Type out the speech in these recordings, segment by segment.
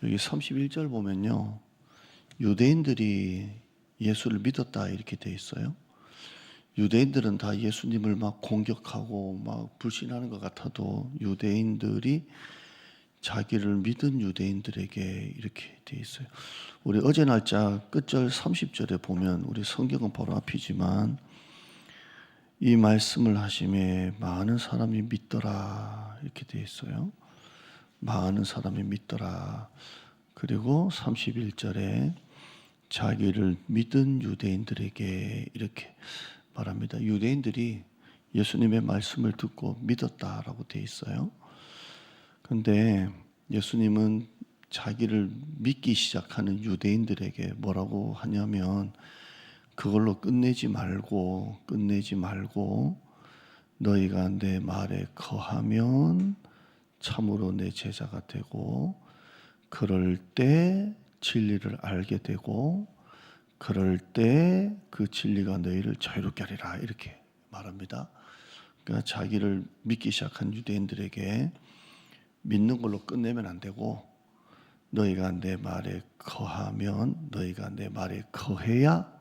여기 31절 보면요, 유대인들이 예수를 믿었다 이렇게 돼 있어요. 유대인들은 다 예수님을 막 공격하고 막 불신하는 것 같아도 유대인들이 자기를 믿은 유대인들에게 이렇게 돼 있어요. 우리 어제 날짜 끝절 30절에 보면, 우리 성경은 바로 앞이지만 이 말씀을 하심에 많은 사람이 믿더라 이렇게 돼 있어요. 많은 사람이 믿더라. 그리고 31절에 자기를 믿은 유대인들에게 이렇게 말합니다. 유대인들이 예수님의 말씀을 듣고 믿었다라고 돼 있어요. 그런데 예수님은 자기를 믿기 시작하는 유대인들에게 뭐라고 하냐면, 그걸로 끝내지 말고 너희가 내 말에 거하면 참으로 내 제자가 되고, 그럴 때 진리를 알게 되고, 그럴 때 그 진리가 너희를 자유롭게 하리라 이렇게 말합니다. 그러니까 자기를 믿기 시작한 유대인들에게 믿는 걸로 끝내면 안 되고, 너희가 내 말에 거하면, 너희가 내 말에 거해야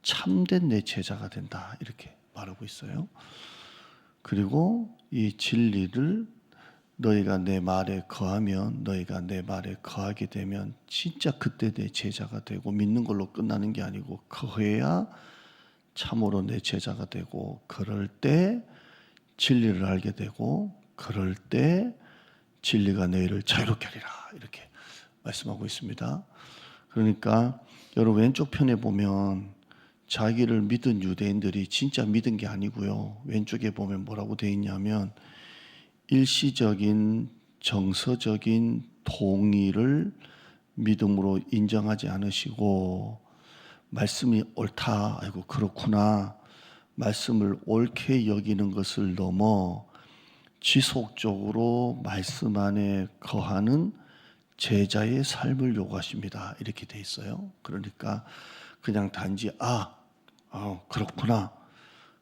참된 내 제자가 된다 이렇게 말하고 있어요. 그리고 이 진리를 너희가 내 말에 거하면, 너희가 내 말에 거하게 되면 진짜 그때 내 제자가 되고, 믿는 걸로 끝나는 게 아니고 거해야 참으로 내 제자가 되고, 그럴 때 진리를 알게 되고, 그럴 때 진리가 너희를 자유롭게 하리라 이렇게 말씀하고 있습니다. 그러니까 여러분 왼쪽 편에 보면 자기를 믿은 유대인들이 진짜 믿은 게 아니고요, 왼쪽에 보면 뭐라고 되어 있냐면 일시적인 정서적인 동의를 믿음으로 인정하지 않으시고, 말씀이 옳다, 아이고 그렇구나, 말씀을 옳게 여기는 것을 넘어 지속적으로 말씀 안에 거하는 제자의 삶을 요구하십니다 이렇게 돼 있어요. 그러니까 그냥 단지 그렇구나,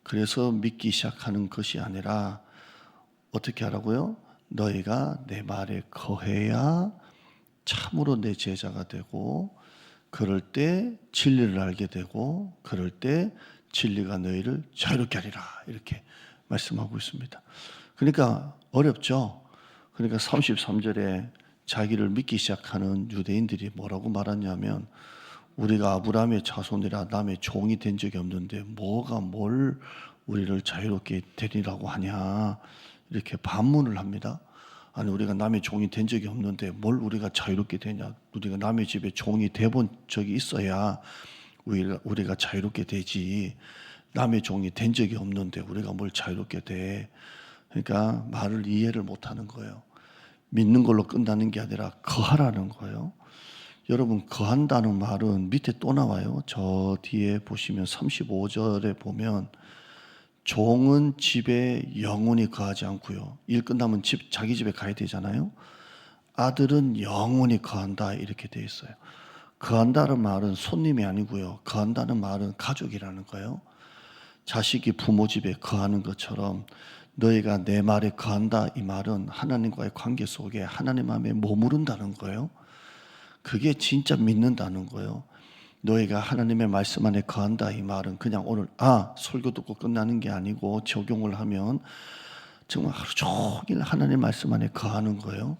그래서 믿기 시작하는 것이 아니라 어떻게 하라고요? 너희가 내 말에 거해야 참으로 내 제자가 되고, 그럴 때 진리를 알게 되고, 그럴 때 진리가 너희를 자유롭게 하리라 이렇게 말씀하고 있습니다. 그러니까 어렵죠. 그러니까 33절에 자기를 믿기 시작하는 유대인들이 뭐라고 말하냐면, 우리가 아브라함의 자손이라 남의 종이 된 적이 없는데 뭐가 뭘 우리를 자유롭게 되리라고 하냐 이렇게 반문을 합니다. 아니, 우리가 남의 종이 된 적이 없는데 뭘 우리가 자유롭게 되냐, 우리가 남의 집에 종이 돼본 적이 있어야 우리가 자유롭게 되지, 남의 종이 된 적이 없는데 우리가 뭘 자유롭게 돼. 그러니까 말을 이해를 못하는 거예요. 믿는 걸로 끝나는 게 아니라 거하라는 거예요. 여러분, 거한다는 말은 밑에 또 나와요. 저 뒤에 보시면 35절에 보면 종은 집에 영원히 거하지 않고요, 일 끝나면 자기 집에 가야 되잖아요. 아들은 영원히 거한다 이렇게 돼 있어요. 거한다는 말은 손님이 아니고요, 거한다는 말은 가족이라는 거예요. 자식이 부모 집에 거하는 것처럼 너희가 내 말에 거한다, 이 말은 하나님과의 관계 속에 하나님 마음에 머무른다는 거예요. 그게 진짜 믿는다는 거예요. 너희가 하나님의 말씀 안에 거한다, 이 말은 그냥 오늘 설교 듣고 끝나는 게 아니고, 적용을 하면 정말 하루 종일 하나님 말씀 안에 거하는 거예요.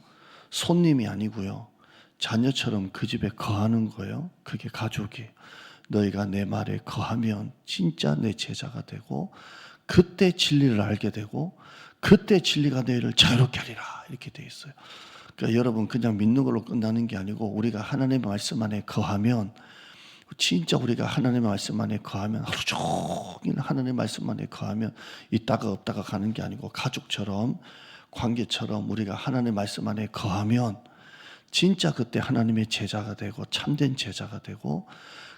손님이 아니고요, 자녀처럼 그 집에 거하는 거예요. 그게 가족이에요. 너희가 내 말에 거하면 진짜 내 제자가 되고, 그때 진리를 알게 되고, 그때 진리가 너희를 자유롭게 하리라 이렇게 돼 있어요. 그러니까 여러분, 그냥 믿는 걸로 끝나는 게 아니고, 우리가 하나님의 말씀 안에 거하면, 진짜 우리가 하나님의 말씀 안에 거하면, 하루 종일 하나님의 말씀 안에 거하면 있다가 없다가 가는 게 아니고, 가족처럼 관계처럼 우리가 하나님의 말씀 안에 거하면 진짜 그때 하나님의 제자가 되고, 참된 제자가 되고,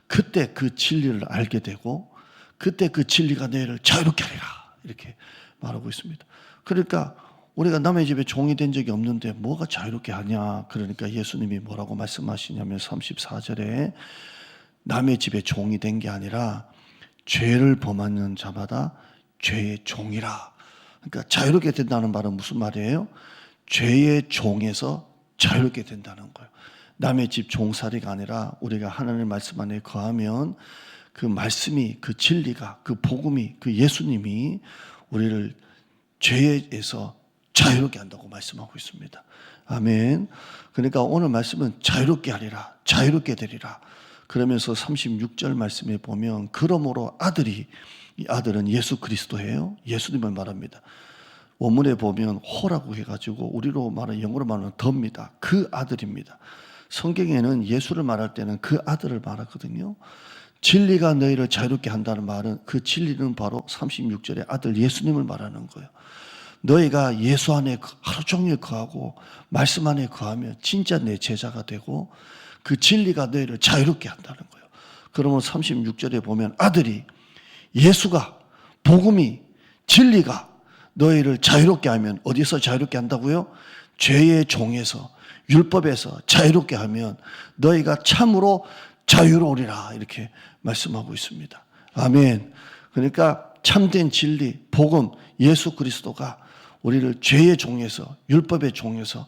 그때 그 진리를 알게 되고, 그때 그 진리가 너희를 자유롭게 하리라 이렇게 말하고 있습니다. 그러니까 우리가 남의 집에 종이 된 적이 없는데 뭐가 자유롭게 하냐. 그러니까 예수님이 뭐라고 말씀하시냐면 34절에 남의 집에 종이 된 게 아니라 죄를 범하는 자마다 죄의 종이라. 그러니까 자유롭게 된다는 말은 무슨 말이에요? 죄의 종에서 자유롭게 된다는 거예요. 남의 집 종살이가 아니라 우리가 하나님의 말씀 안에 거하면 그 말씀이, 그 진리가, 그 복음이, 그 예수님이 우리를 죄에서 자유롭게 한다고 말씀하고 있습니다. 아멘. 그러니까 오늘 말씀은 자유롭게 하리라, 자유롭게 되리라. 그러면서 36절 말씀에 보면 그러므로 아들이, 이 아들은 예수 그리스도예요. 예수님을 말합니다. 원문에 보면 호라고 해가지고 우리로 말하는, 영어로 말하는 더입니다. 그 아들입니다. 성경에는 예수를 말할 때는 그 아들을 말하거든요. 진리가 너희를 자유롭게 한다는 말은, 그 진리는 바로 36절의 아들 예수님을 말하는 거예요. 너희가 예수 안에 하루 종일 거하고 말씀 안에 거하면 진짜 내 제자가 되고 그 진리가 너희를 자유롭게 한다는 거예요. 그러면 36절에 보면 아들이, 예수가, 복음이, 진리가 너희를 자유롭게 하면, 어디서 자유롭게 한다고요? 죄의 종에서, 율법에서 자유롭게 하면 너희가 참으로 자유로우리라, 이렇게 말씀하고 있습니다. 아멘. 그러니까 참된 진리, 복음, 예수 그리스도가 우리를 죄의 종에서, 율법의 종에서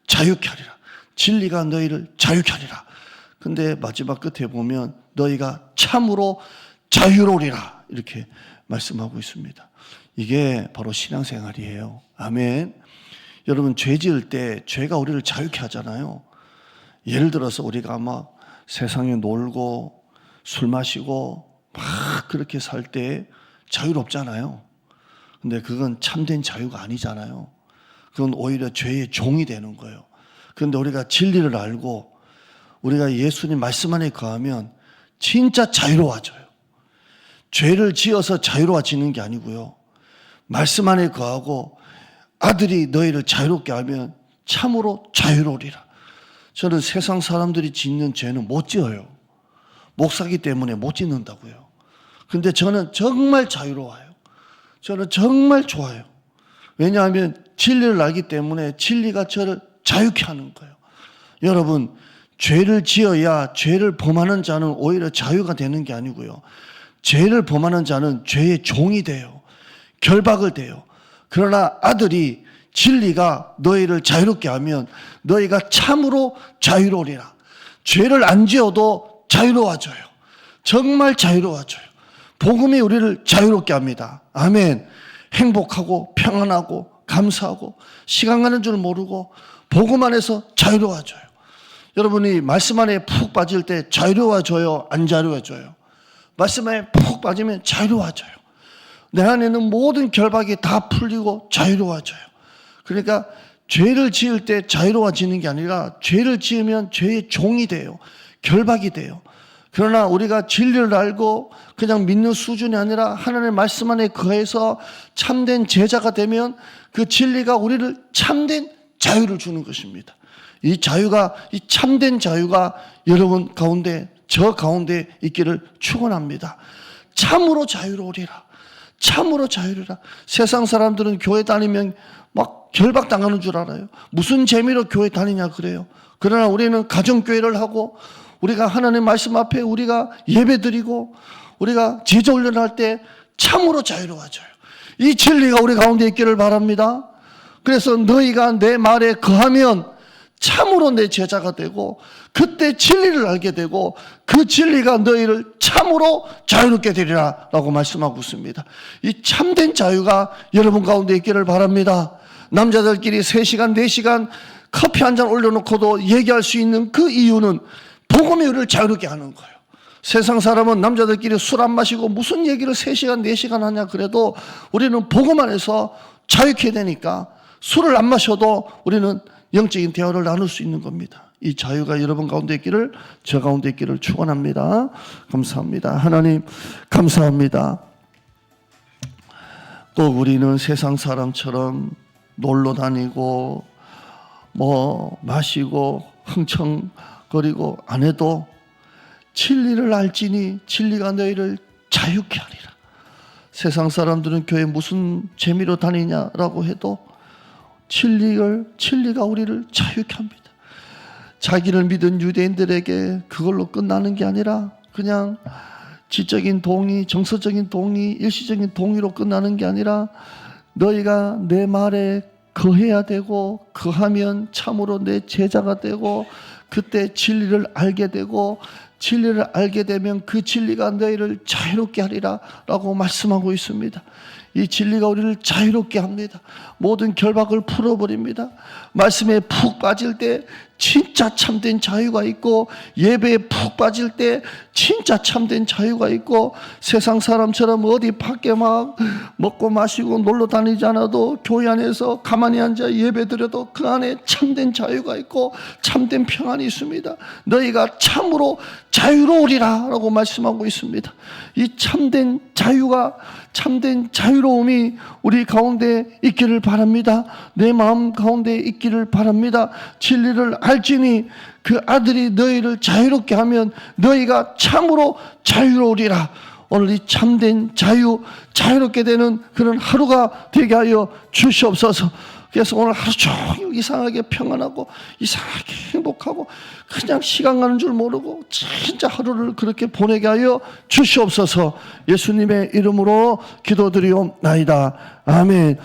자유케 하리라. 진리가 너희를 자유케 하리라. 근데 마지막 끝에 보면 너희가 참으로 자유로우리라, 이렇게 말씀하고 있습니다. 이게 바로 신앙생활이에요. 아멘. 여러분, 죄 지을 때 죄가 우리를 자유케 하잖아요. 예를 들어서 우리가 막 세상에 놀고 술 마시고 막 그렇게 살 때 자유롭잖아요. 근데 그건 참된 자유가 아니잖아요. 그건 오히려 죄의 종이 되는 거예요. 그런데 우리가 진리를 알고 우리가 예수님 말씀 안에 거하면 진짜 자유로워져요. 죄를 지어서 자유로워지는 게 아니고요. 말씀 안에 거하고 아들이 너희를 자유롭게 하면 참으로 자유로우리라. 저는 세상 사람들이 짓는 죄는 못 지어요. 목사기 때문에 못 짓는다고요. 근데 저는 정말 자유로워요. 저는 정말 좋아요. 왜냐하면 진리를 알기 때문에 진리가 저를 자유케 하는 거예요. 여러분, 죄를 지어야 죄를 범하는 자는 오히려 자유가 되는 게 아니고요. 죄를 범하는 자는 죄의 종이 돼요. 결박을 돼요. 그러나 아들이, 진리가 너희를 자유롭게 하면 너희가 참으로 자유로우리라. 죄를 안 지어도 자유로워져요. 정말 자유로워져요. 복음이 우리를 자유롭게 합니다. 아멘. 행복하고 평안하고 감사하고 시간 가는 줄 모르고 복음 안에서 자유로워져요. 여러분이 말씀 안에 푹 빠질 때 자유로워져요? 안 자유로워져요? 말씀 안에 푹 빠지면 자유로워져요. 내 안에는 모든 결박이 다 풀리고 자유로워져요. 그러니까 죄를 지을 때 자유로워지는 게 아니라 죄를 지으면 죄의 종이 돼요. 결박이 돼요. 그러나 우리가 진리를 알고 그냥 믿는 수준이 아니라 하나님의 말씀 안에 거해서 참된 제자가 되면 그 진리가 우리를 참된 자유를 주는 것입니다. 이 자유가, 이 참된 자유가 여러분 가운데, 저 가운데 있기를 축원합니다. 참으로 자유로우리라. 참으로 자유로우리라. 세상 사람들은 교회 다니면 막 결박당하는 줄 알아요. 무슨 재미로 교회 다니냐 그래요. 그러나 우리는 가정교회를 하고 우리가 하나님 말씀 앞에 우리가 예배드리고 우리가 제자훈련할 때 참으로 자유로워져요. 이 진리가 우리 가운데 있기를 바랍니다. 그래서 너희가 내 말에 거하면 참으로 내 제자가 되고 그때 진리를 알게 되고 그 진리가 너희를 참으로 자유롭게 되리라 라고 말씀하고 있습니다. 이 참된 자유가 여러분 가운데 있기를 바랍니다. 남자들끼리 3시간, 4시간 커피 한 잔 올려놓고도 얘기할 수 있는 그 이유는 복음이 우리를 자유롭게 하는 거예요. 세상 사람은 남자들끼리 술 안 마시고 무슨 얘기를 3시간, 4시간 하냐 그래도 우리는 복음 안에서 자유케 되니까 술을 안 마셔도 우리는 영적인 대화를 나눌 수 있는 겁니다. 이 자유가 여러분 가운데 있기를, 저 가운데 있기를 축원합니다. 감사합니다. 하나님 감사합니다. 꼭 우리는 세상 사람처럼 놀러 다니고 뭐 마시고 흥청거리고 안 해도 진리를 알지니 진리가 너희를 자유케 하리라. 세상 사람들은 교회 무슨 재미로 다니냐라고 해도 진리가 우리를 자유케 합니다. 자기를 믿은 유대인들에게 그걸로 끝나는 게 아니라 그냥 지적인 동의, 정서적인 동의, 일시적인 동의로 끝나는 게 아니라 너희가 내 말에 거해야 되고, 거하면 참으로 내 제자가 되고, 그때 진리를 알게 되고, 진리를 알게 되면 그 진리가 너희를 자유롭게 하리라 라고 말씀하고 있습니다. 이 진리가 우리를 자유롭게 합니다. 모든 결박을 풀어버립니다. 말씀에 푹 빠질 때 진짜 참된 자유가 있고, 예배에 푹 빠질 때 진짜 참된 자유가 있고, 세상 사람처럼 어디 밖에 막 먹고 마시고 놀러 다니지 않아도 교회 안에서 가만히 앉아 예배 드려도 그 안에 참된 자유가 있고 참된 평안이 있습니다. 너희가 참으로 자유로우리라 라고 말씀하고 있습니다. 이 참된 자유가, 참된 자유로움이 우리 가운데 있기를 바랍니다. 내 마음 가운데 있기를 바랍니다. 진리를 알지니 그 아들이 너희를 자유롭게 하면 너희가 참으로 자유로우리라. 오늘 이 참된 자유, 자유롭게 되는 그런 하루가 되게 하여 주시옵소서. 그래서 오늘 하루 종일 이상하게 평안하고 이상하게 행복하고 그냥 시간 가는 줄 모르고 진짜 하루를 그렇게 보내게 하여 주시옵소서. 예수님의 이름으로 기도드리옵나이다. 아멘.